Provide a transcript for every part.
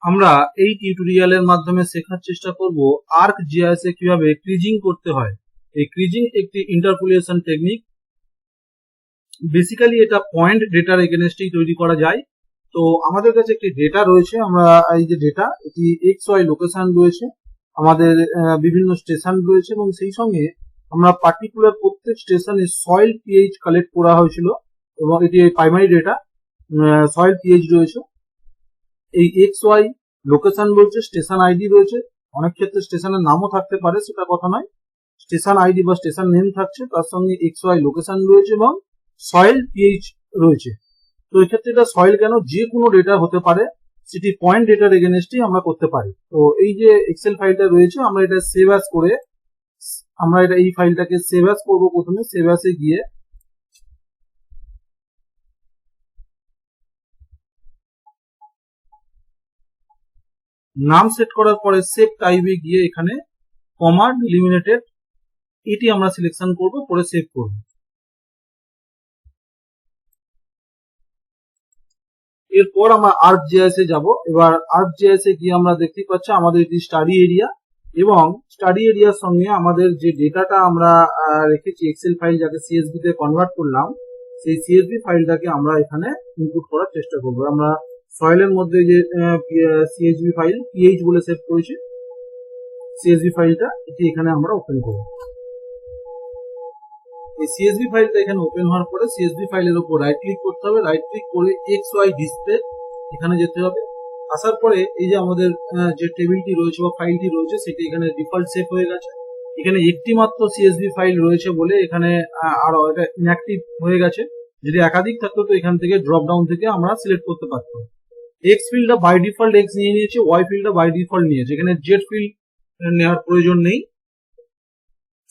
আমরা এই টিউটোরিয়ালের মাধ্যমে শেখার চেষ্টা করব ArcGIS এ কিভাবে ক্রিজিং করতে হয়। এই ক্রিজিং একটি ইন্টারপোলেশন টেকনিক। বেসিক্যালি এটা পয়েন্ট ডেটার এগেনস্টেই তৈরি করা যায়। তো আমাদের কাছে একটি ডেটা রয়েছে, আমরা এই যে ডেটা, এটি XY লোকেশন রয়েছে, আমাদের বিভিন্ন স্টেশন রয়েছে এবং সেই সঙ্গে আমরা পার্টিকুলার প্রত্যেক স্টেশনে সয়েল পিএইচ কালেক্ট করা হয়েছিল এবং এটি প্রাইমারি ডেটা। সয়েল পিএইচ রয়েছে, এই XY লোকেশন রয়েছে, স্টেশন আইডি রয়েছে, অনেক ক্ষেত্রে স্টেশনের নামও থাকতে পারে, সেটা কথা নয়, স্টেশন আইডি বা স্টেশন নেম থাকছে, তার সঙ্গে XY লোকেশন রয়েছে এবং সয়েল পিএইচ রয়েছে। তো এক্ষেত্রে এটা সয়েল কেন, যে কোনো ডেটা হতে পারে, সেটি পয়েন্ট ডেটার এগেনস্টেই আমরা করতে পারি। তো এই যে এক্সেল ফাইলটা রয়েছে, আমরা এটা সেভ অ্যাজ করে, আমরা এটা এই ফাইলটাকে সেভ অ্যাজ করবো। প্রথমে সেভ অ্যাজে গিয়ে নাম সেট করার পরে সেভ টাইপে গিয়ে এখানে কমা ডিলিমিটেড এটি আমরা সিলেকশন করব, পরে সেভ করব। এরপর আমরা ArcGIS এ যাব। এবার ArcGIS এ গিয়ে আমরা দেখতে পাচ্ছি আমাদের এটি স্টাডি এরিয়া, এবং স্টাডি এরিয়ার সঙ্গে আমাদের যে ডেটাটা আমরা রেখেছি এক্সেল ফাইল, যাকে CSV তে কনভার্ট করলাম, সেই CSV ফাইলটাকে আমরা এখানে ইনপুট করার চেষ্টা করব। আমরা সয়েলের মধ্যে যে CSV ফাইল PH বলে সেভ করেছি, CSV ফাইলটা এটি এখানে আমরা ওপেন করব। এই CSV ফাইলটা এখানে ওপেন হওয়ার পরে CSV ফাইলের উপর রাইট ক্লিক করতে হবে, রাইট ক্লিক করে XY ডিসপ্লে এখানে যেতে হবে। আসার পরে এই যে আমাদের যে টেবিলটি রয়েছে বা ফাইলটি রয়েছে, সেটি এখানে ডিফল্ট সেভ হয়ে গেছে। এখানে একটি মাত্র CSV ফাইল রয়েছে বলে এখানে আর এটা ইনঅ্যাক্টিভ হয়ে গেছে। যদি একাধিক থাকতো তো এখান থেকে ড্রপ ডাউন থেকে আমরা সিলেক্ট করতে পারতাম। X ফিল্ডটা বাই ডিফল্ট X নিয়ে নিয়েছে, Y ফিল্ডটা বাই ডিফল্ট নিয়েছে, এখানে Z ফিল্ড নেওয়ার প্রয়োজন নেই।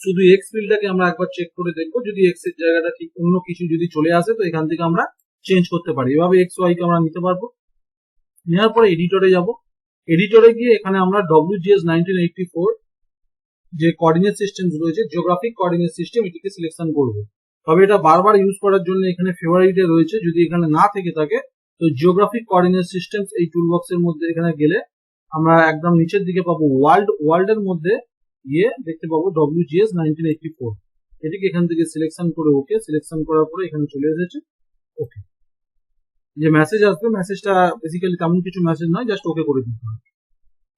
শুধু X ফিল্ডটাকে আমরা একবার চেক করে দেখবো, যদি X এর জায়গাটা ঠিক অন্য কিছু যদি চলে আসে তো এখান থেকে আমরা চেঞ্জ করতে পারি। এভাবে XY কে আমরা নিতে পারবো। নেওয়ার পরে এডিটরে যাব। এডিটরে গিয়ে এখানে আমরা WGS 1984 যে কোঅর্ডিনেট সিস্টেম রয়েছে, জিওগ্রাফিক কোঅর্ডিনেট সিস্টেম, এটিকে সিলেকশন করব। তবে এটা বারবার ইউজ করার জন্য এখানে ফেভারিটে রয়েছে, যদি এখানে না থেকে থাকে তো জিওগ্রাফিক কোঅর্ডিনেট সিস্টেম এই টুলবক্সের মধ্যে এখানে গেলে আমরা একদম নিচের দিকে পাবো ওয়ার্ল্ডের মধ্যে গিয়ে দেখতে পাবো WGS 1984। এটিকে এখান থেকে সিলেকশন করে ওকে, সিলেকশন করার পরে এখানে চলে এসেছে ওকে। যে মেসেজ আসবে, মেসেজটা বেসিক্যালি তেমন কিছু মেসেজ নয়, জাস্ট ওকে করে দিতে হবে।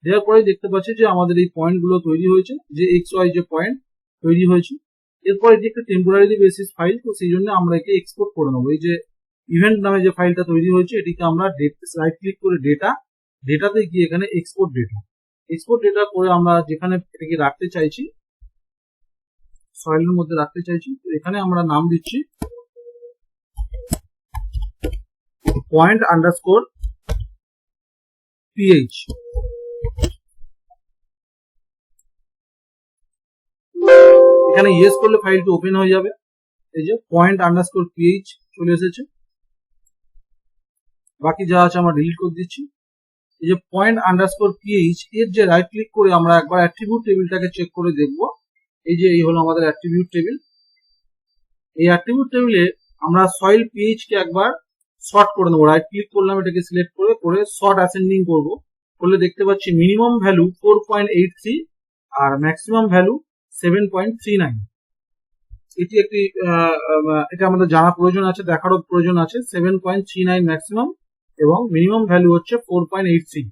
দেওয়ার পরে দেখতে পাচ্ছি যে আমাদের এই পয়েন্ট গুলো তৈরি হয়েছে, যে XY যে পয়েন্ট তৈরি হয়েছে। এরপর এটি একটা টেম্পোরারি বেসিস ফাইল, তো সেই জন্য আমরা একে এক্সপোর্ট করে নেবো। এই যে ইভেন্ট নামে যে ফাইলটা তৈরি হয়েছে, এটিকে আমরা রাইট ক্লিক করে ডেটাতে গিয়ে এখানে এক্সপোর্ট ডেটা করে আমরা যেখানে এটাকে রাখতে চাইছি, সয়েলের মধ্যে রাখতে চাইছি, তো এখানে আমরা নাম দিচ্ছি পয়েন্ট আন্ডারস্কোর PH। এখানে ইয়েস করলে ফাইলটি ওপেন হয়ে যাবে। এই যে পয়েন্ট আন্ডারস্কোর PH চলে এসেছে। বাকি যা আছে আমরা ডিলিট করে দিচ্ছি। এই যে পয়েন্ট আন্ডারস্কোর PH এর যে রাইট ক্লিক করে আমরা একবার অ্যাট্রিবিউট টেবিলটাকে চেক করে দেখব। এই যে এই হলো আমাদের অ্যাট্রিবিউট টেবিল। এই অ্যাট্রিবিউট টেবিলে আমরা সয়েল PH কে একবার সর্ট করে নেবো। রাইট ক্লিক করলাম, এটাকে সিলেক্ট করে সর্ট অ্যাসেন্ডিং করব। করলে দেখতে পাচ্ছি মিনিমাম ভ্যালু 4.83 আর ম্যাক্সিমাম ভ্যালু 7.39। এটি একটি এটা আমাদের জানা প্রয়োজন আছে, দেখারও প্রয়োজন আছে। 7.39 ম্যাক্সিমাম এবং মিনিমাম ভ্যালু হচ্ছে 4.83।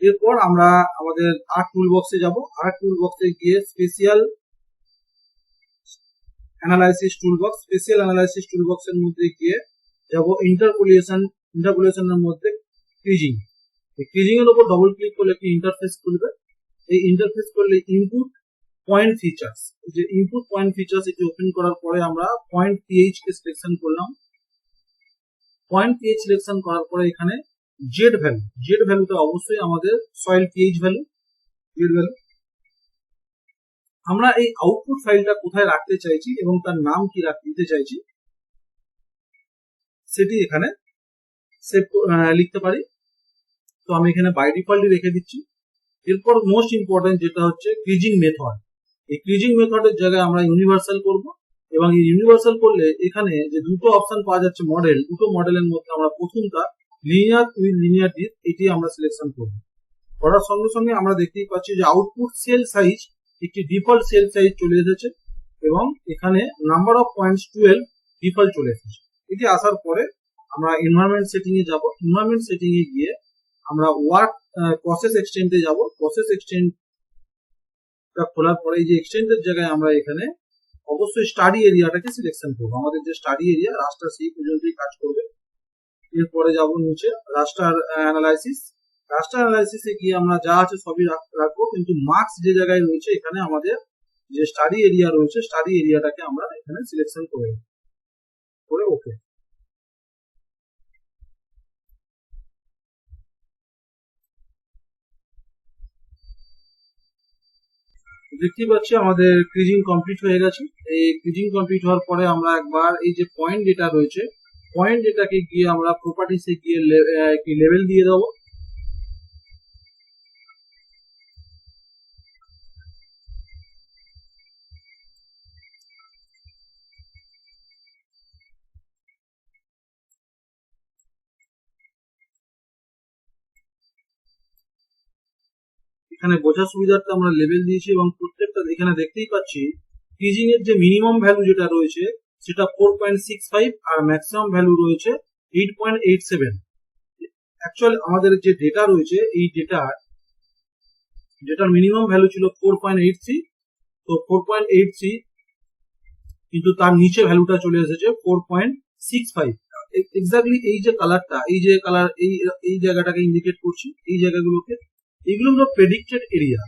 এরপর আমরা আমাদের আর্ক টুল বক্সে যাব। আর্ক টুল বক্সে গিয়ে স্পেশাল অ্যানালাইসিস টুলবক্সের মধ্যে গিয়ে যাব ইন্টারপোলেশনের মধ্যে ক্রিজিং। এই ক্রিজিং এর উপর ডবল ক্লিক করলে একটি ইন্টারফেস খুলবে। এই ইন্টারফেস করলে ইনপুট পয়েন্ট ফিচার্স, যে ইনপুট পয়েন্ট ফিচার্স এটি ওপেন করার পরে আমরা পয়েন্ট PH কে সিলেকশন করলাম। পয়েন্ট PH সিলেকশন করার পরে এখানে জেড ভ্যালুটা অবশ্যই আমাদের soil PH value, Z value. আমরা এই আউটপুট ফাইলটা কোথায় রাখতে চাইছি এবং তার নাম কি দিতে চাইছি সেটি এখানে লিখতে পারি। তো আমি এখানে বাই ডিফল্টই রেখে দিচ্ছি। এরপর মোস্ট ইম্পর্টেন্ট যেটা হচ্ছে ক্রিজিং মেথড। এই ক্রিজিং মেথডের জায়গায় আমরা ইউনিভার্সাল করব, এবং এই ইউনিভার্সাল করলে এখানে যে দুটো অপশন পাওয়া যাচ্ছে দুটো মডেলের মধ্যে আমরা প্রথমটা লিনিয়ার উইথ লিনিয়ার ডিপ এটি আমরা সিলেকশন করব। করার সঙ্গে সঙ্গে আমরা দেখতেই পাচ্ছি যে আউটপুট সেল সাইজ একটি ডিফল্ট সেল সাইজ চলে এসেছে এবং এখানে নাম্বার অফ পয়েন্টস 12 ডিফল্ট চলে এসেছে। এটি আসার পরে আমরা এনভায়রনমেন্ট সেটিং এ যাব। এনভায়রনমেন্ট সেটিং এ গিয়ে আমরা ওয়ার্ক প্রসেস এক্সটেন্ডে যাব। প্রসেস এক্সটেন্ডটা খোলার পরে এই যে এক্সটেন্ডের জায়গায় আমরা এখানে অবশ্যই স্টাডি এরিয়াটাকে সিলেকশন করব। আমাদের যে স্টাডি এরিয়া রাস্টার সেই পর্যন্তই কাজ করবে। এরপরে যাব নিচে রাস্টার অ্যানালাইসিস। রাস্টার অ্যানালাইসিসে গিয়ে আমরা যা আছে সবই রাখবো, কিন্তু মার্কস যে জায়গায় রয়েছে এখানে আমাদের যে স্টাডি এরিয়া রয়েছে স্টাডি এরিয়াটাকে আমরা এখানে সিলেকশন করে ওকে। দেখতেই পাচ্ছি আমাদের ক্রিজিং কমপ্লিট হয়ে গেছে। এই ক্রিজিং কমপ্লিট হওয়ার পরে আমরা একবার এই যে পয়েন্ট ডেটা রয়েছে পয়েন্ট ডেটাকে গিয়ে আমরা প্রপার্টিসে গিয়ে একটি লেভেল দিয়ে দেবো। এখানে বোঝার সুবিধার্থে আমরা লেভেল দিয়েছি এবং প্রত্যেকটা এখানে দেখতেই পাচ্ছি ক্রিজিং এর যে মিনিমাম ভ্যালু যেটা রয়েছে সেটা 4.65 আর ম্যাক্সিমাম ভ্যালু রয়েছে 8.87। অ্যাকচুয়ালি আমাদের যে ডেটা রয়েছে এই ডেটার মিনিমাম ভ্যালু ছিল 4.83, তো 4.83 কিন্তু তার নিচে ভ্যালুটা চলে এসেছে 4.65। এক্স্যাক্টলি এই যে কালারটা এই যে কালার এই জায়গাটাকে ইন্ডিকেট করছি, এই জায়গাগুলোকে এগুলো হলো প্রেডিক্টেড এরিয়া।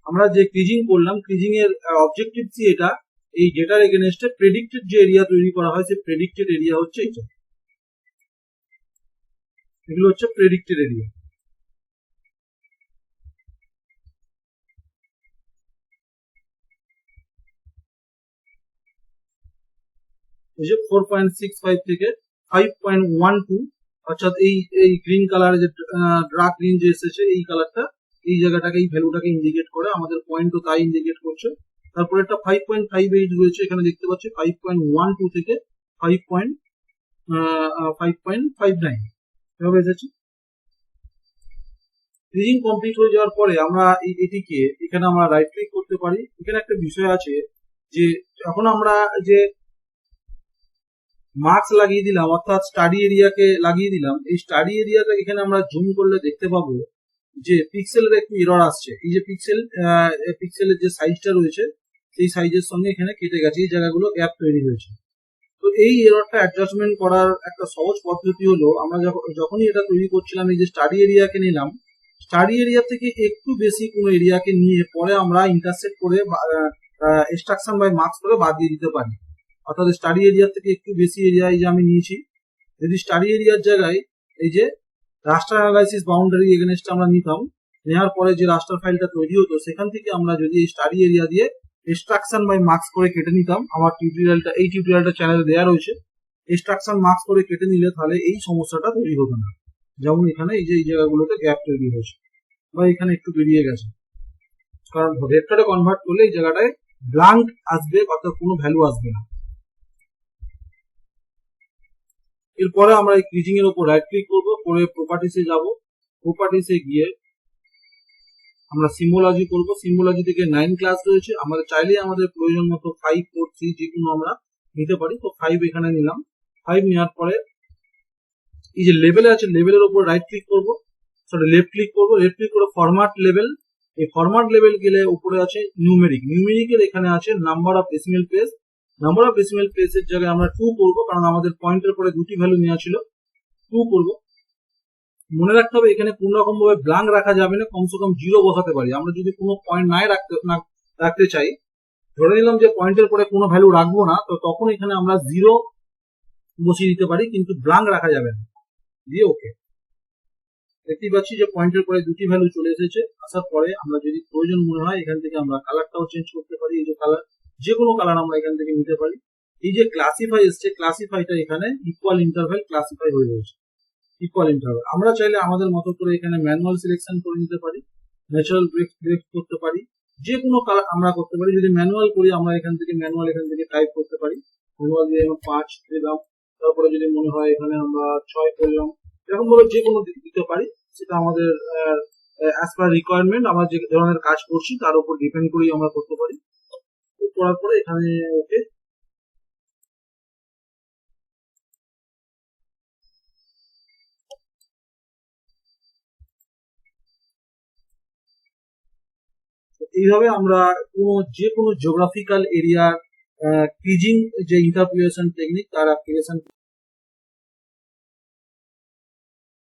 আমরা যে ক্রিজিং করলাম ক্রিজিং এর অবজেক্টিভ কি এটা এই ডেটার এগেনস্টে প্রেডিক্টেড যে এরিয়া তৈরি করা হয় সেই প্রেডিক্টেড এরিয়া হচ্ছে এটা, এগুলো হচ্ছে প্রেডিক্টেড এরিয়া। এই যে 4.65 থেকে 5.12 অর্থাৎ এই গ্রিন কালার যে ডার্ক গ্রিন যে এসেছে এই কালারটা এই জায়গাটাকে এই ভ্যালুটাকে ইন্ডিকেট করে, আমাদের পয়েন্টও তাই ইন্ডিকেট করছে। তারপরে একটা 5.58 রয়েছে এখানে দেখতে পাচ্ছি 5.12 থেকে 5.59 এভাবে এসেছে। ক্রিজিং কমপ্লিট হয়ে যাওয়ার পরে আমরা এটিকে এখানে আমরা রাইট ক্লিক করতে পারি। এখানে একটা বিষয় আছে যে এখন আমরা যে মার্কস লাগিয়ে দিলাম অর্থাৎ স্টাডি এরিয়াকে লাগিয়ে দিলাম, এই স্টাডি এরিয়াটা এখানে আমরা জুম করলে দেখতে পাবো যে পিক্সেলের একটু এরর আসছে। এই যে পিক্সেলের যে সাইজটা রয়েছে সেই সাইজের সঙ্গে এখানে কেটে গেছে, এই জায়গাগুলো গ্যাপ তৈরি হয়েছে। তো এই এররটা অ্যাডজাস্টমেন্ট করার একটা সহজ পদ্ধতি হলো আমরা যখনই এটা তৈরি করছিলাম এই যে স্টাডি এরিয়াকে নিলাম, স্টাডি এরিয়া থেকে একটু বেশি কোনো এরিয়াকে নিয়ে পরে আমরা ইন্টারসেক্ট করে এক্সট্রাকশন বাই মার্কস করে বাদ দিয়ে দিতে পারি। অর্থাৎ স্টাডি এরিয়া থেকে একটু বেশি এরিয়া এই যে আমি নিয়েছি, যদি স্টাডি এরিয়ার জায়গায় এই যে রাস্টার অ্যানালাইসিস বাউন্ডারি এগেনস্ট আমরা নিতাম, নেওয়ার পরে যে রাস্টার ফাইলটা তৈরি হতো সেখান থেকে আমরা যদি এই স্টাডি এরিয়া দিয়ে এক্সট্রাকশন বাই মার্কস করে কেটে নিতাম, আমার এই টিউটোরিয়ালটা চ্যানেলে দেওয়া রয়েছে, এক্সট্রাকশন মার্কস করে কেটে নিলে তাহলে এই সমস্যাটা তৈরি হতো না। যেমন এখানে এই যে এই জায়গাগুলোতে গ্যাপ তৈরি হয়েছে বা এখানে একটু বেরিয়ে গেছে, কারণ ভেক্টরে কনভার্ট করলে এই জায়গাটায় ব্ল্যাঙ্ক আসবে অর্থাৎ কোনো ভ্যালু আসবে না। এরপরে আমরা এই ক্রিজিং এর উপর রাইট ক্লিক করবো, করে প্রপার্টিসে যাব। প্রপার্টিসে গিয়ে আমরা সিম্বোলজি করব। সিম্বোলজি থেকে 9 ক্লাস রয়েছে, আমাদের চাইলে আমাদের প্রয়োজন মতো 5, 4, 3 যে কোনো আমরা নিতে পারি। তো 5 এখানে নিলাম। 5 নেওয়ার পরে এই যে লেভেলে আছে লেভেলের উপর রাইট ক্লিক করবো, সরি লেফট ক্লিক করবো, লেফট ক্লিক করে ফরম্যাট লেভেল। এই ফরম্যাট লেভেল গেলে উপরে আছে নিউমেরিকের এখানে আছে number of decimal place. Number of decimal প্লেসের জায়গায় আমরা 2 করবো, কারণ আমাদের পয়েন্টের পরে দুটি ভ্যালু নেওয়া ছিল, 2 করবো। মনে রাখতে হবে এখানে কোন রকম ভাবে ব্ল্যাঙ্ক রাখা যাবে না, কমসে কম 0 বসাতে পারি। আমরা যদি কোনো পয়েন্ট নাই রাখতে চাই, ধরে নিলাম যে পয়েন্টের পরে কোনো ভ্যালু রাখবো না, তো তখন এখানে আমরা 0 বসিয়ে দিতে পারি, কিন্তু ব্ল্যাঙ্ক রাখা যাবে না। দিয়ে ওকে। দেখতেই পাচ্ছি যে পয়েন্টের পরে দুটি ভ্যালু চলে এসেছে। আসার পরে আমরা যদি প্রয়োজন মনে হয় এখান থেকে আমরা কালারটাও চেঞ্জ করতে পারি। এই যে কালার, যে কোনো কালার আমরা এখান থেকে নিতে পারি। এই যে ক্লাসিফাই এসছে, ক্লাসিফাইটা এখানে ইকুয়াল ইন্টারভ্যাল ক্লাসিফাই হয়ে রয়েছে, ইকুয়াল ইন্টারভ্যাল। আমরা চাইলে আমাদের মতো করে এখানে ম্যানুয়াল সিলেকশন করে নিতে পারি, ন্যাচারাল ব্রেক করতে পারি, যে কোনো কালার আমরা করতে পারি। যদি ম্যানুয়াল করি আমরা এখান থেকে টাইপ করতে পারি। ম্যানুয়াল দিয়ে 5 দিলাম, তারপরে যদি মনে হয় এখানে আমরা 6 করলাম, এরকম ভাবে যে কোনো দিতে পারি, সেটা আমাদের অ্যাজ পার রিকোয়ারমেন্ট, আমরা যে ধরনের কাজ করছি তার উপর ডিপেন্ড করেই আমরা করতে পারি। করার পরে এখানে ওকে, এইভাবে আমরা যে কোনো জিওগ্রাফিক্যাল এরিয়ার ক্রিজিং যে ইন্টারপোলেশন টেকনিক তার অ্যাপ্লিকেশন